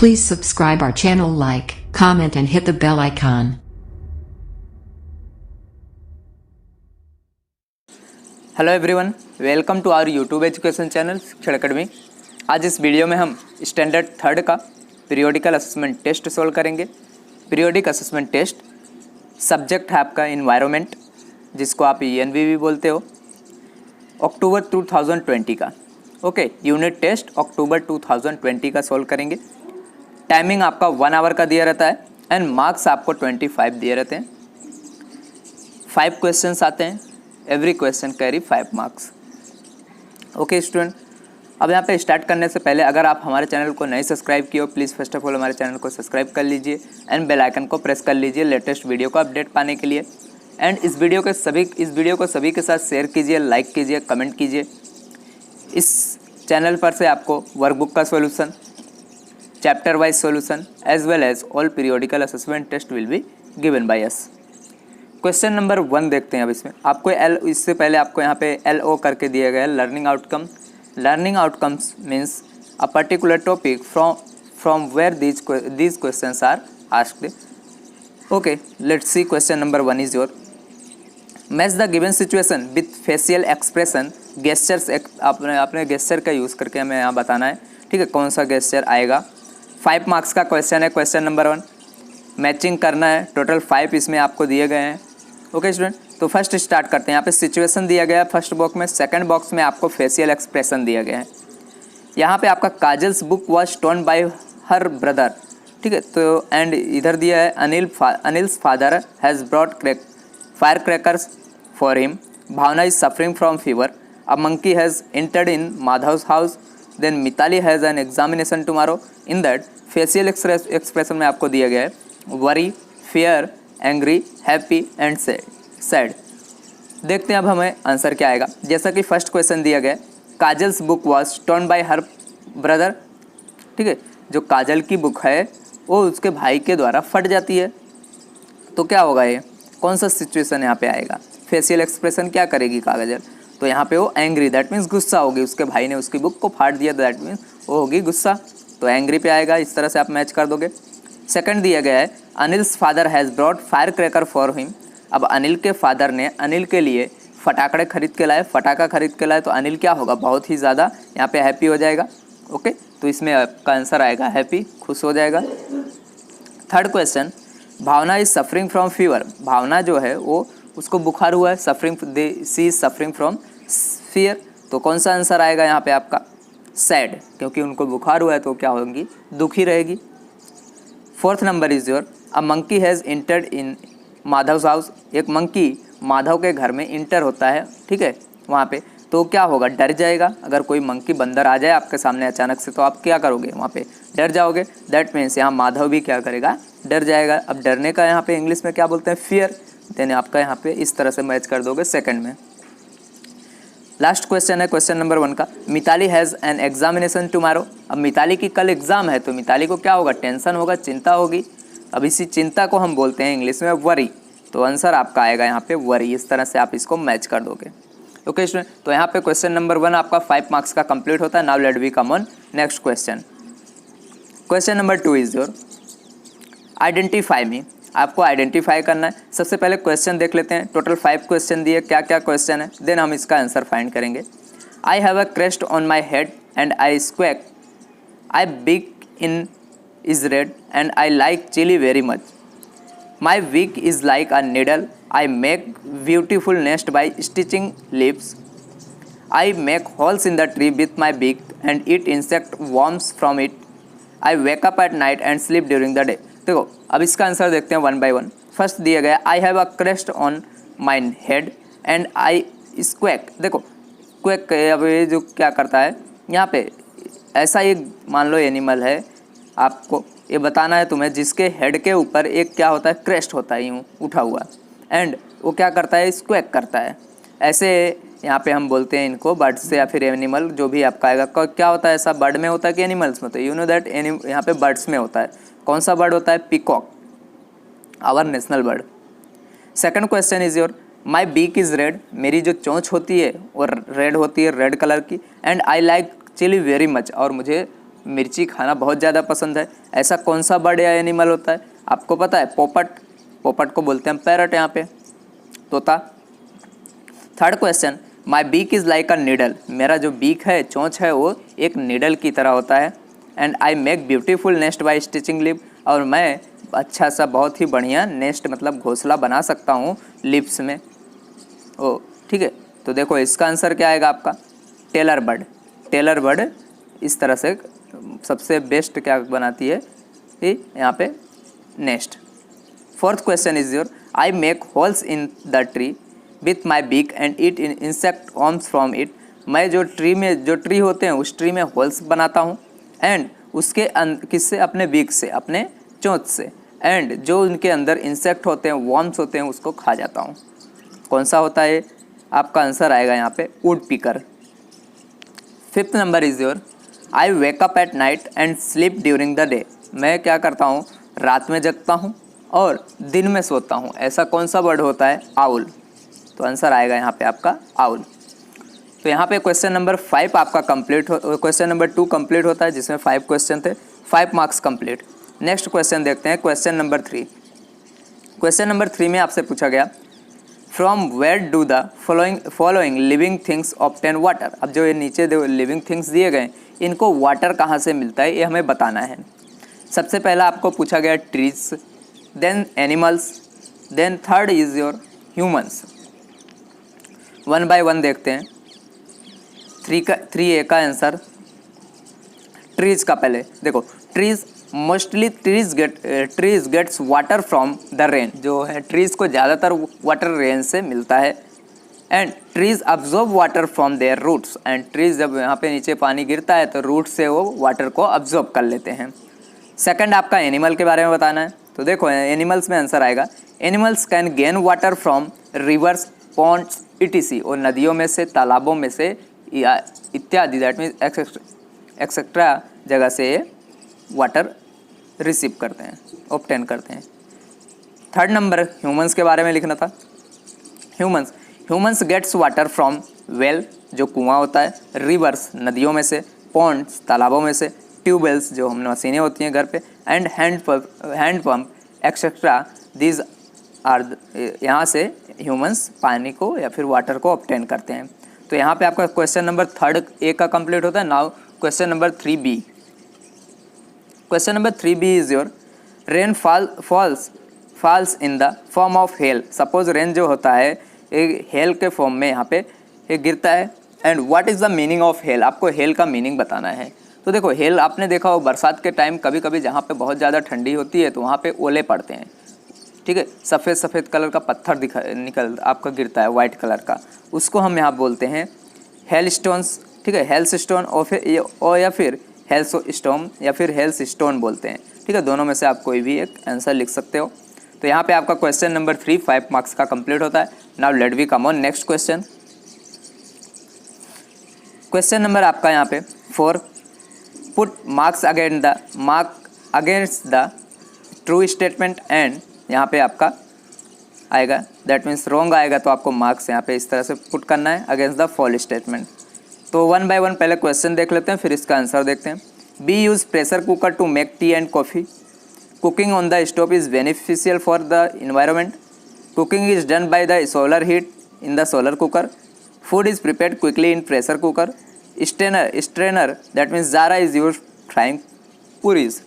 Please subscribe our channel, like, comment and hit the bell icon. Hello everyone, welcome to our YouTube education channel Shikshan Academy. आज इस video में हम standard third का periodical assessment test solve करेंगे। Periodic assessment test subject है आपका environment, जिसको आप ENV भी बोलते हो, अक्टूबर 2020 का। ओके, यूनिट टेस्ट अक्टूबर 2020 का सोल्व करेंगे। टाइमिंग आपका 1 आवर का दिया रहता है एंड मार्क्स आपको 25 दिए रहते हैं। 5 क्वेश्चंस आते हैं, every question carry 5 marks. Okay student, अब यहाँ पे स्टार्ट करने से पहले अगर आप हमारे चैनल को नहीं सब्सक्राइब किए हो, प्लीज़ फर्स्ट ऑफ ऑल हमारे चैनल को सब्सक्राइब कर लीजिए एंड बेल आइकन को प्रेस कर लीजिए लेटेस्ट वीडियो को अपडेट पाने के लिए। एंड इस वीडियो को सभी के साथ शेयर कीजिए, लाइक कीजिए, कमेंट कीजिए। इस चैनल पर से आपको वर्कबुक का solution, chapter wise solution as well as all periodical assessment test will be given by us. Question number 1 देखते हैं। अब इसमें आपको इससे पहले आपको यहाँ पे LO करके दिया गया है, learning outcome. Learning outcomes means a particular topic from where these questions are asked. Okay, let's see question number 1 is your. Match the given situation with facial expression gestures. अपने गेस्चर का use करके हमें यहाँ बताना है, ठीक है, कौन सा गेस्चर आएगा। 5 मार्क्स का क्वेश्चन है। क्वेश्चन नंबर 1 मैचिंग करना है। टोटल 5 इसमें आपको दिए गए हैं। ओके स्टूडेंट, तो फर्स्ट स्टार्ट करते हैं। यहाँ पे सिचुएशन दिया गया है फर्स्ट बॉक्स में, सेकंड बॉक्स में आपको फेशियल एक्सप्रेशन दिया गया है। यहाँ पे आपका Kajal's book was stolen by her brother, ठीक है। तो एंड इधर दिया है Anil's father has brought fire crackers for him. Bhavana is suffering from fever. A monkey has entered in Madhav's house. Then Mitali has an examination tomorrow. In that facial expression में आपको दिया गया है worry, fear, angry, happy and sad. देखते हैं अब हमें answer क्या आएगा। जैसा कि फर्स्ट क्वेश्चन दिया गया, kajals book was torn bye her brother, ठीक है। जो काजल की बुक है वो उसके भाई के द्वारा फट जाती है, तो क्या होगा, ये कौन सा सिचुएशन यहाँ पे आएगा। फेशियल एक्सप्रेशन क्या करेगी काजल, तो यहाँ पे वो एंग्री, दैट मीन्स गुस्सा होगी। उसके भाई ने उसकी बुक को फाड़ दिया, दैट मीन्स वो होगी गुस्सा, तो एंग्री पे आएगा। इस तरह से आप मैच कर दोगे। सेकंड दिया गया है Anil's father has brought fire cracker for him. अब अनिल के फादर ने अनिल के लिए फटाकड़े खरीद के लाए, फटाका खरीद के लाए, तो अनिल क्या होगा, बहुत ही ज़्यादा यहाँ पे हैप्पी हो जाएगा। ओके, तो इसमें आपका आंसर आएगा हैप्पी, खुश हो जाएगा। Third question, Bhavana is suffering from fever. Bhavana जो है वो उसको बुखार हुआ है, she is suffering from fear, तो कौन सा आंसर आएगा यहाँ पे आपका, सैड, क्योंकि उनको बुखार हुआ है तो क्या होगी, दुखी रहेगी। Fourth number is your a monkey has entered in Madhav's house. एक मंकी माधव के घर में इंटर होता है, ठीक है, वहाँ पे, तो क्या होगा, डर जाएगा। अगर कोई मंकी बंदर आ जाए आपके सामने अचानक से, तो आप क्या करोगे, वहाँ पे डर जाओगे। दैट मीन्स यहाँ माधव भी क्या करेगा, डर जाएगा। अब डरने का यहाँ पे इंग्लिश में क्या बोलते हैं, फियर। देन आपका यहाँ पे इस तरह से मैच कर दोगे सेकंड में। लास्ट क्वेश्चन है क्वेश्चन नंबर 1 का, Mitali has an examination tomorrow. अब मिताली की कल एग्जाम है, तो मिताली को क्या होगा, टेंशन होगा, चिंता होगी। अब इसी चिंता को हम बोलते हैं इंग्लिश में वरी, तो आंसर आपका आएगा यहाँ पे वरी। इस तरह से आप इसको मैच कर दोगे। ओके स्टूडेंट, तो यहाँ पे क्वेश्चन नंबर 1 आपका 5 मार्क्स का कंप्लीट होता है। Now let we come on next question. Question number 2 is your identify me. आपको आइडेंटिफाई करना है। सबसे पहले क्वेश्चन देख लेते हैं। टोटल 5 क्वेश्चन दिए, क्या क्या क्वेश्चन है, देन हम इसका आंसर फाइंड करेंगे। I have a crest on my head and I squawk. I beak in is red and I like chilli very much. My beak is like a needle. I make beautiful nest by stitching lips. I make holes in the tree with my beak and eat insect worms from it. I wake up at night and sleep during the day. देखो, अब इसका answer देखते हैं 1 by 1। First दिया गया I have a crest on my head and I squawk. देखो quack, अब ये जो क्या करता है यहाँ पे, ऐसा एक मान लो एनिमल है, आपको ये बताना है तुम्हें, जिसके हेड के ऊपर एक क्या होता है, क्रेस्ट होता है यूँ उठा हुआ, एंड वो क्या करता है, स्क्वैक करता है। ऐसे यहाँ पे हम बोलते हैं इनको बर्ड्स से या फिर एनिमल, जो भी आपका आएगा। क्या होता है, ऐसा बर्ड में होता है कि एनिमल्स में होता है, यू नो दैट यहाँ पे बर्ड्स में होता है। कौन सा बर्ड होता है, peacock, our national bird. Second question is your my beak is red. मेरी जो चोंच होती है वो रेड होती है, रेड कलर की। And I like chilli very much, और मुझे मिर्ची खाना बहुत ज़्यादा पसंद है। ऐसा कौन सा बर्ड या एनिमल होता है आपको पता है? पोपट। पोपट को बोलते हैं पैरट यहाँ पे, तोता। Third question, my beak is like a needle. मेरा जो बीक है, चोंच है, वो एक नीडल की तरह होता है। And I make beautiful nest by stitching lip. और मैं अच्छा सा बहुत ही बढ़िया नेस्ट मतलब घोंसला बना सकता हूँ लिप्स में। ओ ठीक है, तो देखो इसका आंसर क्या आएगा आपका? Tailor bird. टेलर बर्ड इस तरह से सबसे बेस्ट क्या बनाती है कि यहाँ पे nest. Fourth question is your, I make holes in the tree with my beak and it in insect homes from it. मैं जो ट्री होते हैं उस ट्री में होल्स बनाता हूँ एंड उसके किससे? अपने बीक से, अपने चोंच से। एंड जो उनके अंदर इंसेक्ट होते हैं, वॉर्म्स होते हैं, उसको खा जाता हूँ। कौन सा होता है? आपका आंसर आएगा यहाँ पे would picker. Fifth number is your, I wake up at night and sleep during the day. मैं क्या करता हूँ? रात में जगता हूँ और दिन में सोता हूँ। ऐसा कौन सा बर्ड होता है? आउल। तो आंसर आएगा यहाँ पे आपका आउल। तो यहाँ पे क्वेश्चन नंबर 5 आपका कंप्लीट क्वेश्चन नंबर 2 कंप्लीट होता है, जिसमें 5 क्वेश्चन थे, 5 मार्क्स कंप्लीट। नेक्स्ट क्वेश्चन देखते हैं, क्वेश्चन नंबर 3। क्वेश्चन नंबर 3 में आपसे पूछा गया, from where do the following living things obtain water. अब जो ये नीचे लिविंग थिंग्स दिए गए, इनको वाटर कहाँ से मिलता है, ये हमें बताना है। सबसे पहला आपको पूछा गया trees, then animals, then third is your humans. One by one देखते हैं। 3A का आंसर ट्रीज का। पहले देखो, trees mostly trees gets water from the rain. जो है ट्रीज को ज़्यादातर वाटर रेन से मिलता है। And trees absorb water from their roots. And trees जब यहाँ पे नीचे पानी गिरता है तो रूट से वो वाटर को अब्जॉर्ब कर लेते हैं। सेकंड आपका एनिमल के बारे में बताना है। तो देखो एनिमल्स में आंसर आएगा, animals can gain water from rivers, ponds, ETC। और नदियों में से, तालाबों में से इत्यादि, दैट मीन्स एक्सेट्रा जगह से ये वाटर रिसीव करते हैं, ऑब्टेन करते हैं। थर्ड नंबर ह्यूमंस के बारे में लिखना था। Humans gets water from well, जो कुआं होता है, रिवर्स, नदियों में से, पॉन्ड्स, तालाबों में से, ट्यूबवेल्स, जो हम मशीनें होती हैं घर पे, and hand pump etcetera. These are, यहाँ से ह्यूमंस पानी को या फिर वाटर को ऑब्टेन करते हैं। तो यहाँ पे आपका क्वेश्चन नंबर 3A का कंप्लीट होता है। Now question number 3B। Question number 3B is your, rain falls in the form of hell. Suppose rain जो होता है एक हेल के फॉर्म में यहाँ पे ये गिरता है। And what is the meaning of hell? आपको हेल का मीनिंग बताना है। तो देखो हेल आपने देखा हो बरसात के टाइम, कभी कभी जहाँ पे बहुत ज़्यादा ठंडी होती है तो वहाँ पे ओले पड़ते हैं, ठीक है। सफ़ेद सफ़ेद कलर का पत्थर निकल आपका गिरता है, वाइट कलर का, उसको हम यहाँ बोलते हैं हेल स्टोन्स, ठीक है। हेल्स स्टोन और या फिर हेल्स स्टोन या फिर हेल्स स्टोन बोलते हैं, ठीक है। दोनों में से आप कोई भी एक आंसर लिख सकते हो। तो यहाँ पे आपका क्वेश्चन नंबर 3 5 मार्क्स का कंप्लीट होता है। Now let we come on next question. Question number आपका यहाँ पे 4, put marks against the true statement. And यहाँ पे आपका आएगा, दैट मीन्स रॉन्ग आएगा तो आपको मार्क्स यहाँ पे इस तरह से पुट करना है अगेंस्ट द फॉल्स स्टेटमेंट। तो 1 बाय 1 पहले क्वेश्चन देख लेते हैं, फिर इसका आंसर देखते हैं। B use pressure cooker to make tea and coffee. Cooking on the stove is beneficial for the environment. Cooking is done by the solar heat in the solar cooker. Food is prepared quickly in pressure cooker. Strainer that means jhara is use frying puris.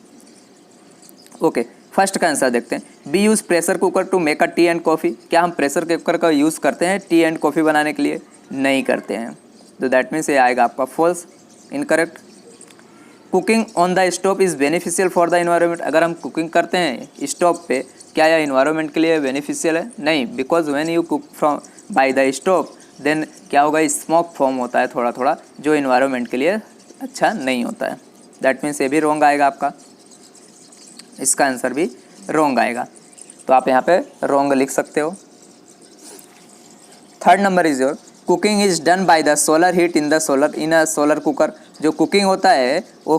Okay, first का answer देखते हैं। B use pressure cooker to make a tea and coffee. क्या हम pressure cooker का use करते हैं T and coffee बनाने के लिए? नहीं करते हैं, तो दैट मीन्स ये आएगा आपका false, incorrect. Cooking on the stove is beneficial for the environment. अगर हम कुकिंग करते हैं स्टोव पे, क्या यह इन्वायरमेंट के लिए बेनिफिशियल है? नहीं, because when you cook from by the stove then क्या होगा, स्मोक फॉर्म होता है थोड़ा थोड़ा, जो इन्वायरमेंट के लिए अच्छा नहीं होता है। दैट मीन्स ये भी रॉन्ग आएगा आपका, इसका आंसर भी रॉन्ग आएगा, तो आप यहाँ पे रॉन्ग लिख सकते हो। Third number is your, cooking is done by the solar heat in a solar cooker. जो कुकिंग होता है वो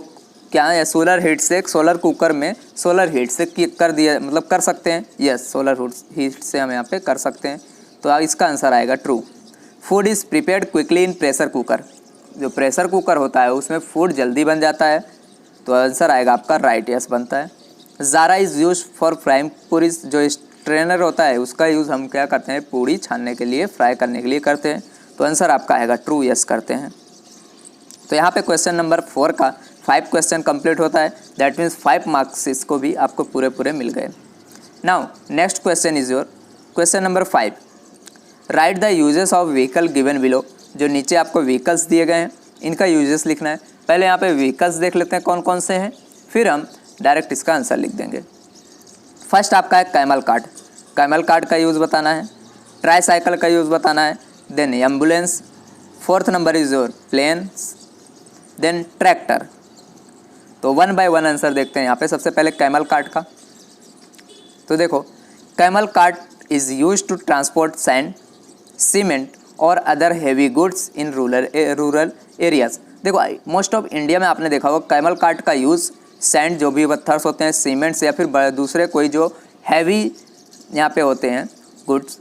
क्या है, सोलर हीट से, एक सोलर कुकर में सोलर हीट से कर दिया, मतलब कर सकते हैं। यस, सोलर हीट से हम यहाँ पे कर सकते हैं, तो इसका आंसर आएगा true. Food is prepared quickly in pressure cooker. जो प्रेशर कुकर होता है उसमें फूड जल्दी बन जाता है, तो आंसर आएगा आपका राइट, यस बनता है। Jhara is use for frying puris, जो स्ट्रेनर होता है उसका यूज़ हम क्या करते हैं, पूड़ी छानने के लिए, फ्राई करने के लिए करते हैं। तो आंसर आपका आएगा ट्रू, यस करते हैं। तो यहाँ पे क्वेश्चन नंबर 4 का 5 क्वेश्चन कंप्लीट होता है, दैट मीन्स 5 मार्क्स इसको भी आपको पूरे पूरे मिल गए। Now next question is your question number 5, right the uses of vehicle given below. जो नीचे आपको व्हीकल्स दिए गए हैं इनका यूजेस लिखना है। पहले यहाँ पे व्हीकल्स देख लेते हैं कौन कौन से हैं, फिर हम डायरेक्ट इसका आंसर लिख देंगे। फर्स्ट आपका है कैमल कार्ट, कैमल कार्ट का यूज़ बताना है। ट्राई साइकिल का यूज़ बताना है। Then ambulance, fourth number is your planes, then tractor. तो 1 बाय 1 आंसर देखते हैं यहाँ पे। सबसे पहले कैमल कार्ट का, तो देखो camel cart is use to transport sand, cement और other heavy goods in rural areas. देखो मोस्ट ऑफ इंडिया में आपने देखा होगा कैमल कार्ट का यूज़ सैंड, जो भी पत्थर्स होते हैं, सीमेंट्स या फिर दूसरे कोई जो हैवी यहाँ पे होते हैं गुड्स,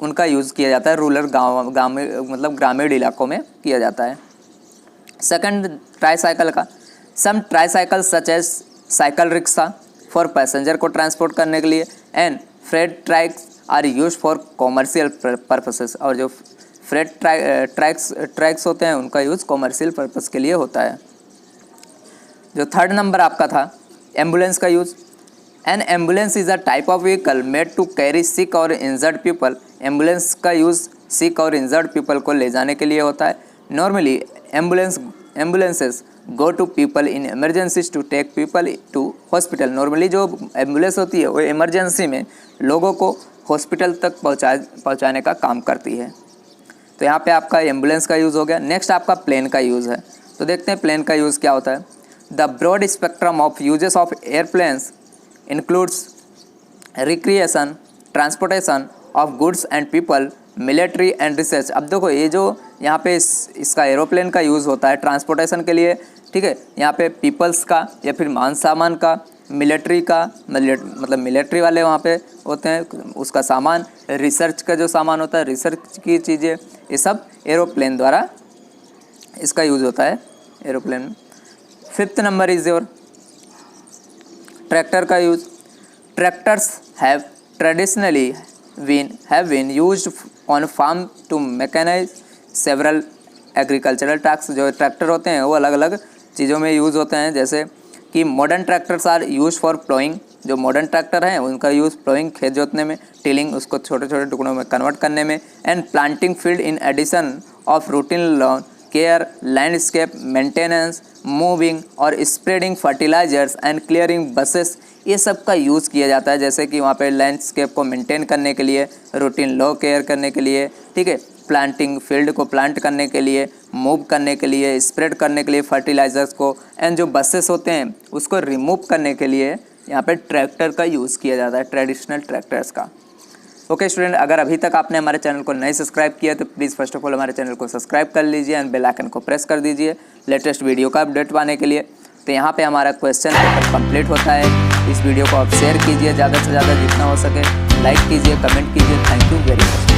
उनका यूज़ किया जाता है रूरल गाँव में, मतलब ग्रामीण इलाकों में किया जाता है। सेकंड ट्राईसाइकिल का, some tricycle such as cycle rickshaw for passenger को ट्रांसपोर्ट करने के लिए, and freight tracks are use for commercial purposes. और जो फ्रेट ट्रैक्स होते हैं उनका यूज़ कॉमर्शियल पर्पस के लिए होता है। जो थर्ड नंबर आपका था एम्बुलेंस का use, an ambulance is a type of vehicle made to carry sick और इंजर्ड पीपल। एम्बुलेंस का यूज़ सिक और इंजर्ड पीपल को ले जाने के लिए होता है। Normally ambulances go to people in emergencies to take people to hospital. Normally जो एम्बुलेंस होती है वो इमरजेंसी में लोगों को हॉस्पिटल तक पहुंचाने का काम करती है। तो यहाँ पे आपका एम्बुलेंस का यूज़ हो गया। नेक्स्ट आपका प्लेन का यूज़ है, तो देखते हैं प्लेन का यूज़ क्या होता है। The broad spectrum of uses of airplanes includes recreation, transportation of goods and people, military and research. अब देखो ये जो यहाँ पे इसका एरोप्लेन का यूज़ होता है ट्रांसपोर्टेशन के लिए, ठीक है, यहाँ पे पीपल्स का या फिर मान सामान का, मिलिट्री का, मतलब मिलिट्री वाले वहाँ पे होते हैं उसका सामान, रिसर्च का जो सामान होता है, रिसर्च की चीज़ें, ये सब एरोप्लेन द्वारा इसका यूज़ होता है एरोप्लेन में। Fifth number is your tractor का use. Tractors have traditionally been used on farm to mechanize several agricultural tasks। जो ट्रैक्टर होते हैं वो अलग अलग चीज़ों में यूज़ होते हैं, जैसे कि modern tractors are use for ploughing. जो मॉडर्न ट्रैक्टर हैं उनका यूज़ प्लोइंग, खेत जोतने में, टिलिंग, उसको छोटे छोटे टुकड़ों में कन्वर्ट करने में, and planting field in addition of routine lawn care, landscape maintenance, moving और spreading fertilisers and clearing bushes, ये सब का यूज़ किया जाता है। जैसे कि वहाँ पे लैंडस्केप को मेंटेन करने के लिए, रूटीन लॉ केयर करने के लिए, ठीक है, प्लांटिंग फील्ड को प्लांट करने के लिए, मूव करने के लिए, स्प्रेड करने के लिए फर्टिलाइजर्स को, एंड जो बसेस होते हैं उसको रिमूव करने के लिए यहाँ पे ट्रैक्टर का यूज़ किया जाता है, ट्रेडिशनल ट्रैक्टर्स का। ओके स्टूडेंट, अगर अभी तक आपने हमारे चैनल को नहीं सब्सक्राइब किया तो प्लीज़ फर्स्ट ऑफ ऑल हमारे चैनल को सब्सक्राइब कर लीजिए एंड बेल आइकन को प्रेस कर दीजिए लेटेस्ट वीडियो का अपडेट पाने के लिए। तो यहाँ पे हमारा क्वेश्चन पेपर कंप्लीट होता है। इस वीडियो को आप शेयर कीजिए ज़्यादा से ज़्यादा जितना हो सके, लाइक कीजिए, कमेंट कीजिए। Thank you very much.